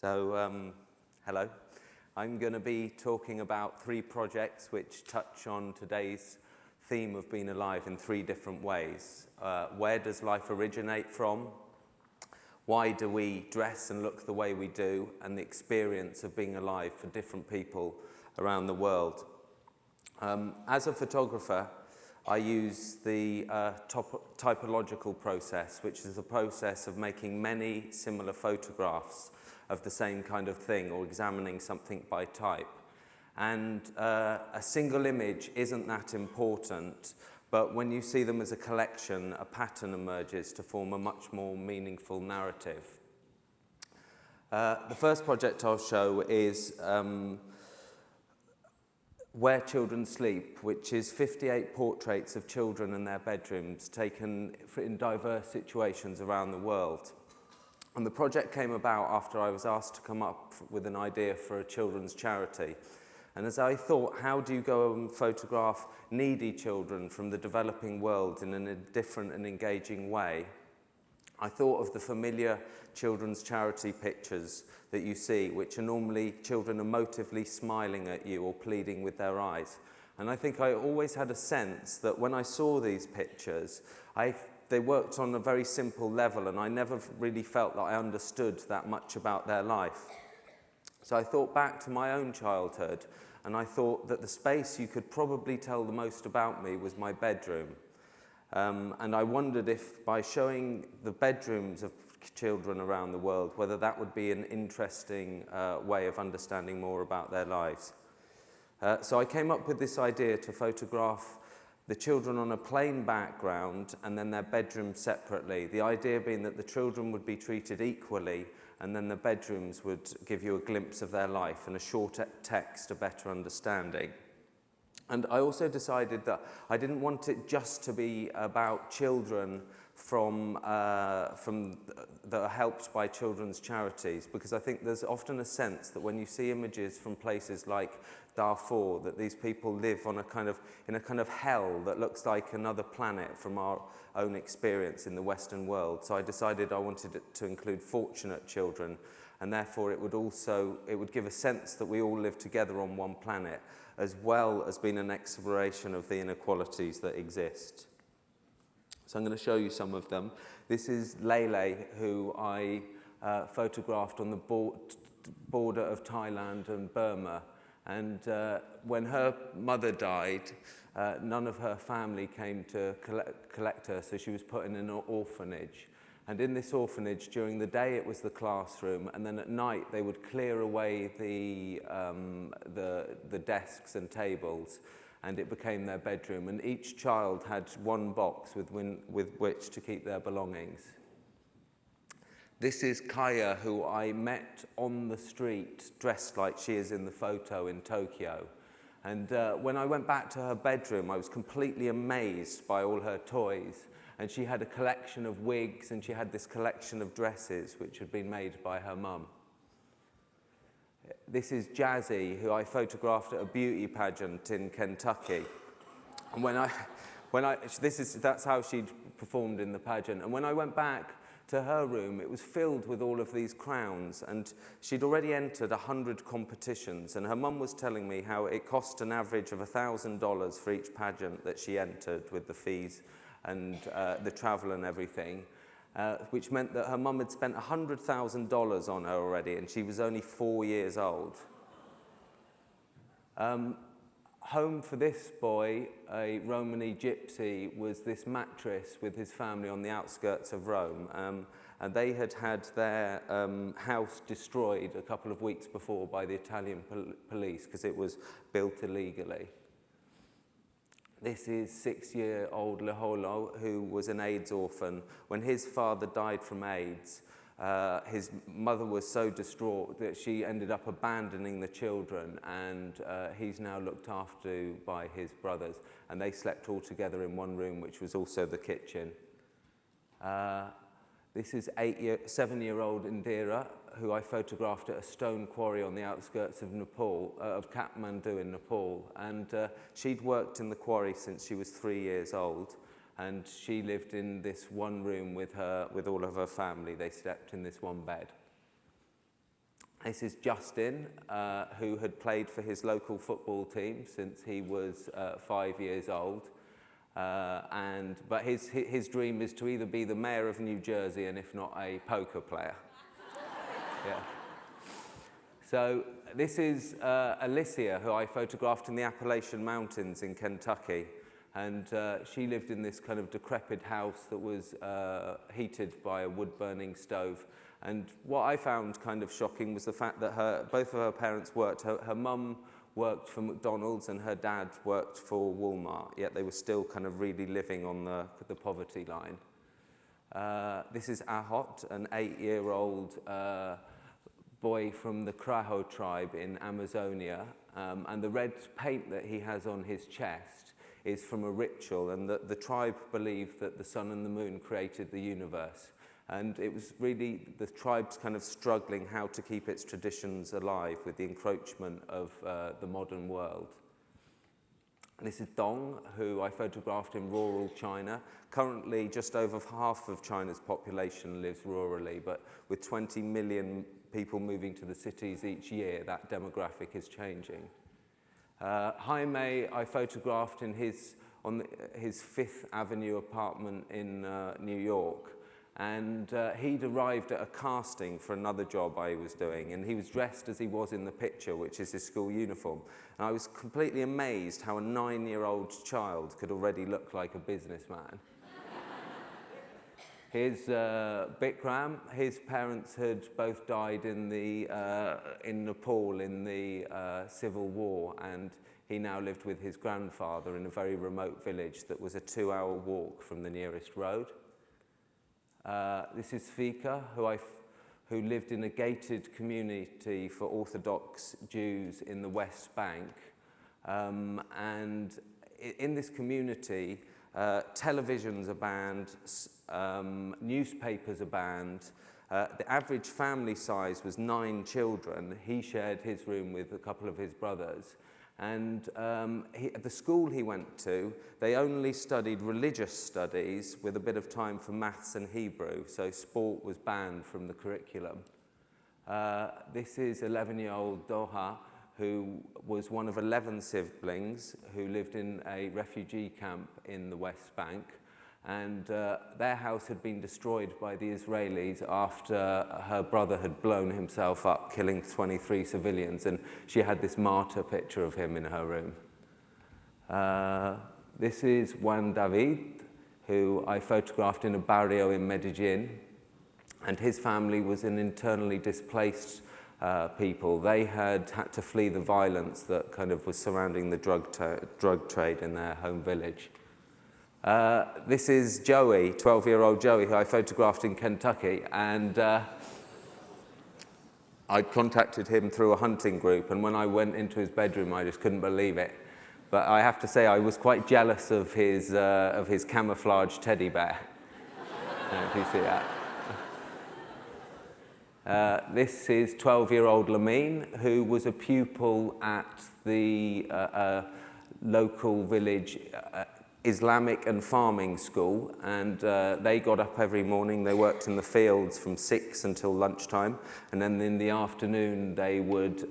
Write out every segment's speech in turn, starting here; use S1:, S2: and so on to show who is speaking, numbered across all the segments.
S1: Hello. I'm going to be talking about 3 projects which touch on today's theme of being alive in 3 different ways. Where does life originate from? Why do we dress and look the way we do? And the experience of being alive for different people around the world. As a photographer, I use the typological process, which is the process of making many similar photographs of the same kind of thing, or examining something by type. And a single image isn't that important, but when you see them as a collection, a pattern emerges to form a much more meaningful narrative. The first project I'll show is Where Children Sleep, which is 58 portraits of children in their bedrooms taken in diverse situations around the world. And the project came about after I was asked to come up with an idea for a children's charity. And as I thought, how do you go and photograph needy children from the developing world in a different and engaging way? I thought of the familiar children's charity pictures that you see, which are normally children emotively smiling at you or pleading with their eyes. And I think I always had a sense that when I saw these pictures, they worked on a very simple level, and I never really felt that I understood that much about their life. So I thought back to my own childhood, and I thought that the space you could probably tell the most about me was my bedroom. And I wondered if by showing the bedrooms of children around the world, whether that would be an interesting way of understanding more about their lives. So I came up with this idea to photograph the children on a plain background and then their bedrooms separately. The idea being that the children would be treated equally, and then the bedrooms would give you a glimpse of their life and a short text, a better understanding. And I also decided that I didn't want it just to be about children that are helped by children's charities, because I think there's often a sense that when you see images from places like Darfur, that these people live in a kind of hell that looks like another planet from our own experience in the Western world. So I decided I wanted it to include fortunate children, and therefore it would give a sense that we all live together on one planet, as well as being an exploration of the inequalities that exist. So I'm going to show you some of them. This is Lele, who I photographed on the border of Thailand and Burma. And when her mother died, none of her family came to collect her, so she was put in an orphanage. And in this orphanage, during the day it was the classroom, and then at night they would clear away the desks and tables, and it became their bedroom. And each child had one box with which to keep their belongings. This is Kaya, who I met on the street, dressed like she is in the photo in Tokyo. And when I went back to her bedroom, I was completely amazed by all her toys. And she had a collection of wigs, and she had this collection of dresses which had been made by her mum. This is Jazzy, who I photographed at a beauty pageant in Kentucky. And that's how she performed in the pageant. And when I went back to her room, it was filled with all of these crowns, and she'd already entered 100 competitions, and her mum was telling me how it cost an average of $1,000 for each pageant that she entered, with the fees and the travel and everything, which meant that her mum had spent $100,000 on her already, and she was only 4 years old. Home for this boy, a Romani gypsy, was this mattress with his family on the outskirts of Rome. And they had had their house destroyed a couple of weeks before by the Italian police because it was built illegally. This is 6-year-old Leholo, who was an AIDS orphan. When his father died from AIDS, his mother was so distraught that she ended up abandoning the children, and he's now looked after by his brothers, and they slept all together in one room, which was also the kitchen. This is 7-year-old Indira, who I photographed at a stone quarry on the outskirts of Kathmandu in Nepal, and she'd worked in the quarry since she was 3 years old. And she lived in this one room with all of her family. They slept in this one bed.
S2: This is Justin, who had played for his local football team since he was 5 years old. But his dream is to either be the mayor of New Jersey and if not a poker player. Yeah. So this is Alicia, who I photographed in the Appalachian Mountains in Kentucky. And she lived in this kind of decrepit house that was heated by a wood-burning stove. And what I found kind of shocking was the fact that both of her parents worked. Her mum worked for McDonald's and her dad worked for Walmart, yet they were still kind of really living on the poverty line. This is Ahot, an 8-year-old boy from the Kraho tribe in Amazonia. And the red paint that he has on his chest is from a ritual, and the tribe believed that the sun and the moon created the universe. And it was really the tribe's kind of struggling how to keep its traditions alive with the encroachment of the modern world. And this is Dong, who I photographed in rural China. Currently, just over half of China's population lives rurally, but with 20 million people moving to the cities each year, that demographic is changing. Jaime, I photographed in his 5th Avenue apartment in New York. And he'd arrived at a casting for another job I was doing, and he was dressed as he was in the picture, which is his school uniform. And I was completely amazed how a 9-year-old child could already look like a businessman. Here's Bikram. His parents had both died in Nepal in the Civil War, and he now lived with his grandfather in a very remote village that was a 2-hour walk from the nearest road. This is Fika, who lived in a gated community for Orthodox Jews in the West Bank. And in this community, televisions are banned, newspapers are banned. The average family size was 9 children. He shared his room with a couple of his brothers. And at the school he went to, they only studied religious studies with a bit of time for maths and Hebrew, so sport was banned from the curriculum. This is 11-year-old Doha, who was one of 11 siblings who lived in a refugee camp in the West Bank. And their house had been destroyed by the Israelis after her brother had blown himself up, killing 23 civilians, and she had this martyr picture of him in her room. This is Juan David, who I photographed in a barrio in Medellin, and his family was an internally displaced people. They had to flee the violence that kind of was surrounding the drug trade in their home village. This is Joey, 12-year-old Joey, who I photographed in Kentucky, and I contacted him through a hunting group, and when I went into his bedroom, I just couldn't believe it. But I have to say, I was quite jealous of his camouflage teddy bear. If you see that. This is 12-year-old Lamine, who was a pupil at the local village Islamic and farming school, and they got up every morning. They worked in the fields from 6 until lunchtime, and then in the afternoon they would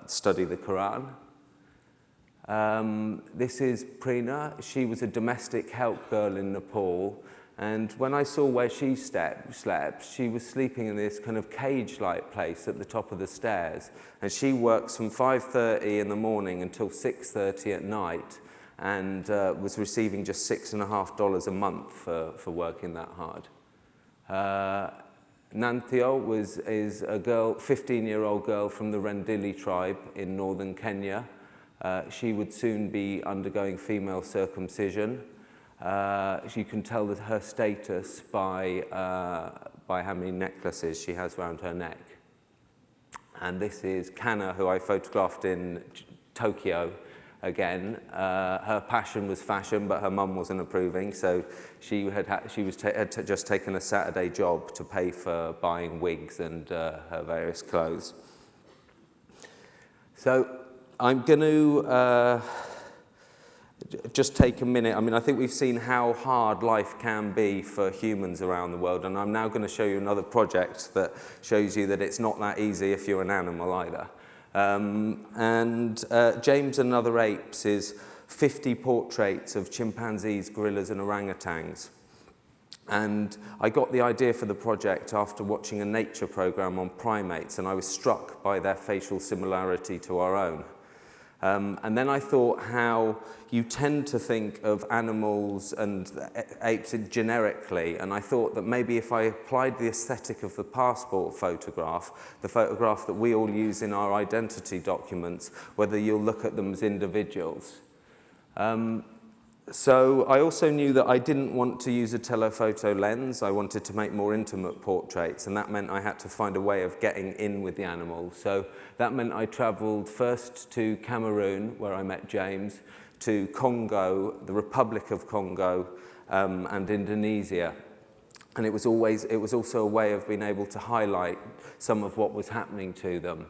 S2: study the Quran. This is Prina. She was a domestic help girl in Nepal, and when I saw where she slept, she was sleeping in this kind of cage-like place at the top of the stairs, and she works from 5:30 in the morning until 6:30 at night, and was receiving just $6.50 a month for working that hard. Nanthio is a girl, 15-year-old girl from the Rendili tribe in northern Kenya. She would soon be undergoing female circumcision. You can tell that her status by how many necklaces she has around her neck. And this is Kana, who I photographed in Tokyo. Again, her passion was fashion, but her mum wasn't approving, so she had just taken a Saturday job to pay for buying wigs and her various clothes. So I'm going to
S1: just take a minute. I mean, I think we've seen how hard life can be for humans around the world, and I'm now going to show you another project that shows you that it's not that easy if you're an animal either. James and Other Apes is 50 portraits of chimpanzees, gorillas and orangutans. And I got the idea for the project after watching a nature program on primates, and I was struck by their facial similarity to our own. And then I thought how you tend to think of animals and apes generically, and I thought that maybe if I applied the aesthetic of the passport photograph, the photograph that we all use in our identity documents, whether you'll look at them as individuals. So I also knew that I didn't want to use a telephoto lens. I wanted to make more intimate portraits, and that meant I had to find a way of getting in with the animals. So that meant I travelled first to Cameroon, where I met James, to Congo, the Republic of Congo, and Indonesia. And it was also a way of being able to highlight some of what was happening to them.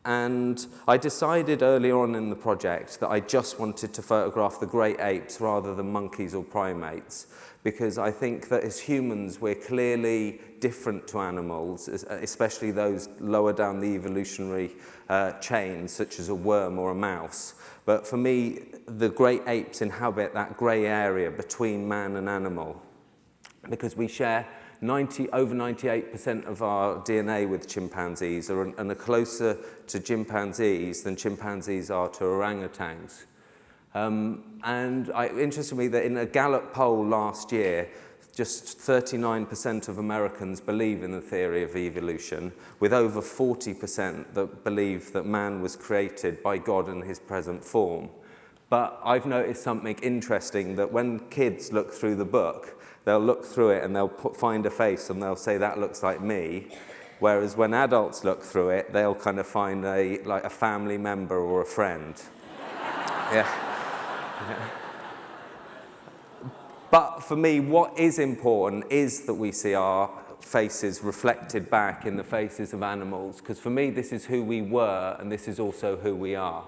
S1: And I decided early on in the project that I just wanted to photograph the great apes rather than monkeys or primates, because I think that as humans we're clearly different to animals, especially those lower down the evolutionary chain, such as a worm or a mouse. But for me, the great apes inhabit that grey area between man and animal, because we share over 98% of our DNA with chimpanzees and are closer to chimpanzees than chimpanzees are to orangutans. And it interested me that in a Gallup poll last year, just 39% of Americans believe in the theory of evolution, with over 40% that believe that man was created by God in his present form. But I've noticed something interesting, that when kids look through the book, they'll look through it and they'll find a face and they'll say, that looks like me. Whereas when adults look through it, they'll kind of find like a family member or a friend. Yeah. But for me, what is important is that we see our faces reflected back in the faces of animals, because for me, this is who we were and this is also who we are.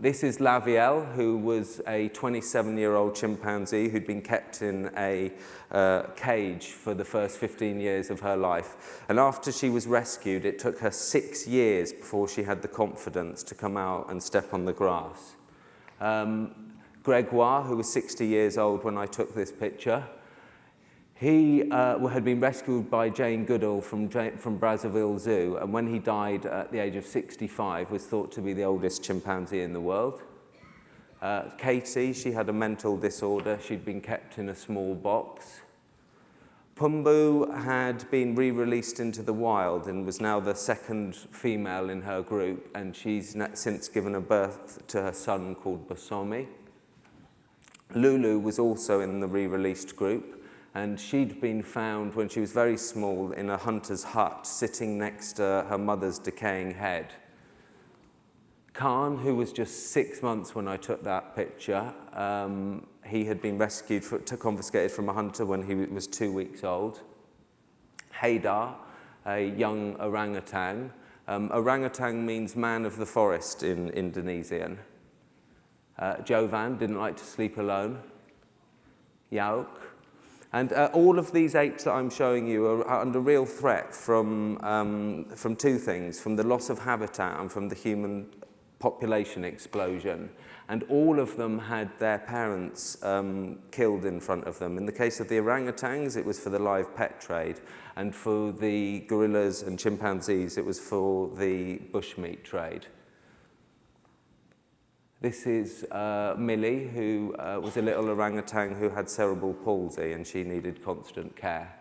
S1: This is Lavielle, who was a 27-year-old chimpanzee who'd been kept in a cage for the first 15 years of her life. And after she was rescued, it took her 6 years before she had the confidence to come out and step on the grass. Gregoire, who was 60 years old when I took this picture, he had been rescued by Jane Goodall from Brazzaville Zoo, and when he died at the age of 65, was thought to be the oldest chimpanzee in the world. Katie, she had a mental disorder. She'd been kept in a small box. Pumbu had been re-released into the wild and was now the second female in her group, and she's since given a birth to her son called Bosomi. Lulu was also in the re-released group, and she'd been found when she was very small in a hunter's hut, sitting next to her mother's decaying head. Khan, who was just 6 months when I took that picture, he had been rescued, confiscated from a hunter when he was 2 weeks old. Haydar, a young orangutan. Orangutan means man of the forest in Indonesian. Jovan didn't like to sleep alone. Yauk. And all of these apes that I'm showing you are under real threat from two things, from the loss of habitat and from the human population explosion. And all of them had their parents killed in front of them. In the case of the orangutans, it was for the live pet trade. And for the gorillas and chimpanzees, it was for the bushmeat trade. This is Millie, who was a little orangutan who had cerebral palsy, and she needed constant care.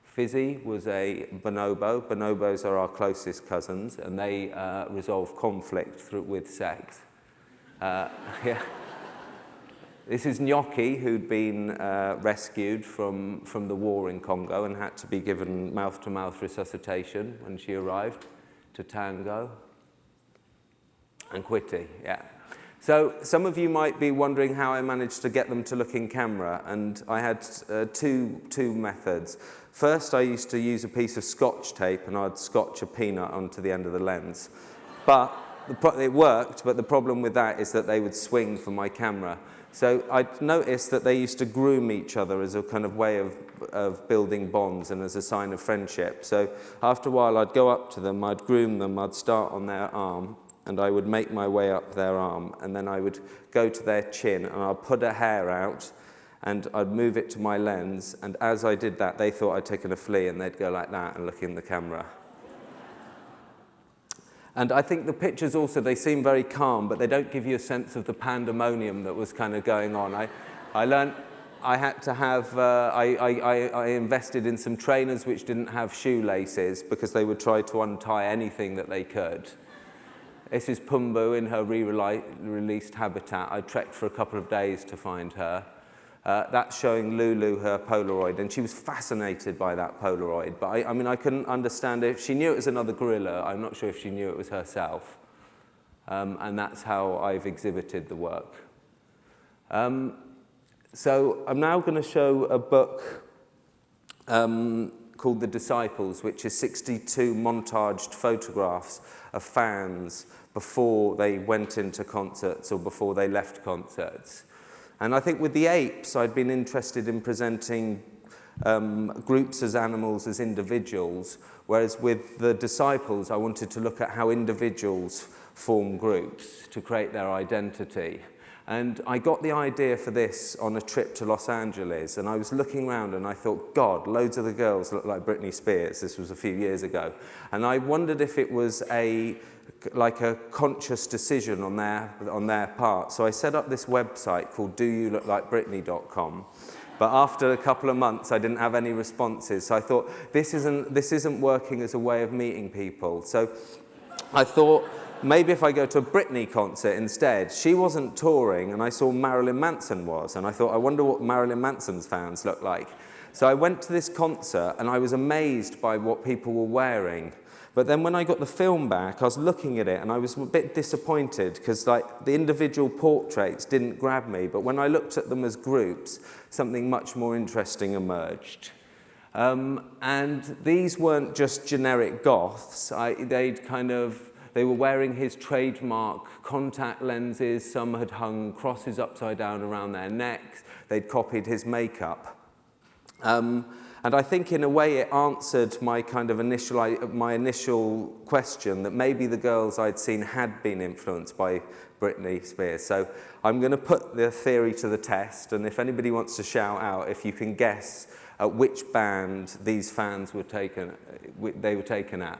S1: Fizzy was a bonobo. Bonobos are our closest cousins, and they resolve conflict with sex. Yeah. This is Gnocchi, who'd been rescued from the war in Congo and had to be given mouth-to-mouth resuscitation when she arrived to Tango. And Quitty, yeah. So some of you might be wondering how I managed to get them to look in camera, and I had two methods. First, I used to use a piece of Scotch tape, and I'd scotch a peanut onto the end of the lens. But it worked, but the problem with that is that they would swing for my camera. So I'd noticed that they used to groom each other as a kind of way of building bonds and as a sign of friendship. So after a while, I'd go up to them, I'd groom them, I'd start on their arm, and I would make my way up their arm, and then I would go to their chin, and I'd put a hair out, and I'd move it to my lens, and as I did that, they thought I'd taken a flea, and they'd go like that and look in the camera. And I think the pictures also, they seem very calm, but they don't give you a sense of the pandemonium that was kind of going on. I learned I had to have, I invested in some trainers which didn't have shoelaces because they would try to untie anything that they could. This is Pumbu in her re-released habitat. I trekked for a couple of days to find her. That's showing Lulu her Polaroid, and she was fascinated by that Polaroid. But I mean, I couldn't understand if she knew it was another gorilla. I'm not sure if she knew it was herself. And that's how I've exhibited the work. So I'm now going to show a book called The Disciples, which is 62 montaged photographs of fans before they went into concerts or before they left concerts. And I think with the apes, I'd been interested in presenting groups as animals, as individuals, whereas with the disciples, I wanted to look at how individuals form groups to create their identity. And I got the idea for this on a trip to Los Angeles, and I was looking around and I thought, God, loads of the girls look like Britney Spears. This was a few years ago. And I wondered if it was like a conscious decision on their part. So I set up this website called doyoulooklikeBritney.com. But after a couple of months, I didn't have any responses. So I thought, this isn't working as a way of meeting people. So I thought, maybe if I go to a Britney concert instead. She wasn't touring, and I saw Marilyn Manson was. And I thought, I wonder what Marilyn Manson's fans look like. So I went to this concert, and I was amazed by what people were wearing. But then when I got the film back, I was looking at it, and I was a bit disappointed, because like the individual portraits didn't grab me. But when I looked at them as groups, something much more interesting emerged. And these weren't just generic goths. They were wearing his trademark contact lenses. Some had hung crosses upside down around their necks. They'd copied his makeup. And I think in a way it answered my kind of initial question that maybe the girls I'd seen had been influenced by Britney Spears. So I'm going to put the theory to the test, and if anybody wants to shout out, if you can guess at which band these fans were taken at.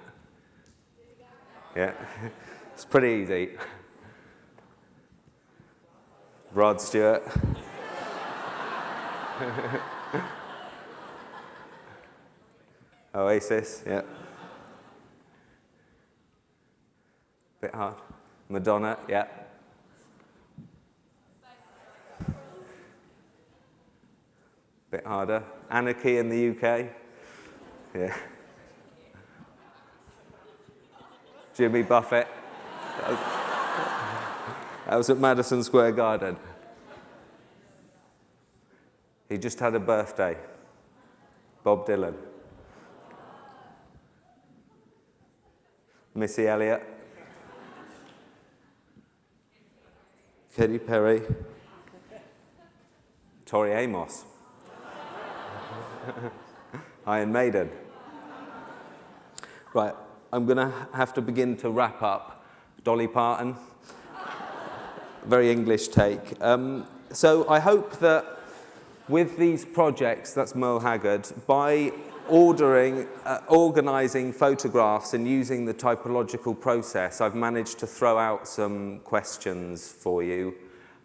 S1: Yeah, it's pretty easy. Rod Stewart. Oasis, yeah. Bit hard. Madonna, yeah. Bit harder. Anarchy in the UK, yeah. Jimmy Buffett. That was at Madison Square Garden. He just had a birthday. Bob Dylan. Missy Elliott. Katy Perry. Tori Amos. Iron Maiden. Right, I'm going to have to begin to wrap up. Dolly Parton. Very English take. So I hope that with these projects, that's Merle Haggard, by organising photographs and using the typological process, I've managed to throw out some questions for you.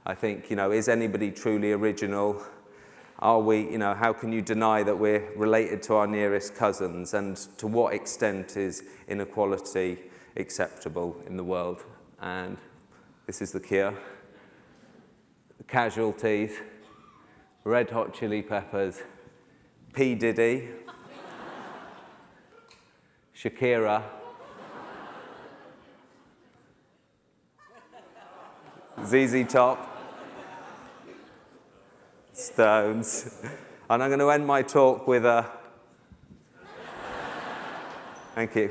S1: I think, is anybody truly original? Are we, how can you deny that we're related to our nearest cousins? And to what extent is inequality acceptable in the world? And this is The Cure. Casualties. Red Hot Chili Peppers. P. Diddy. Shakira. ZZ Top. Stones. And I'm going to end my talk with a... Thank you.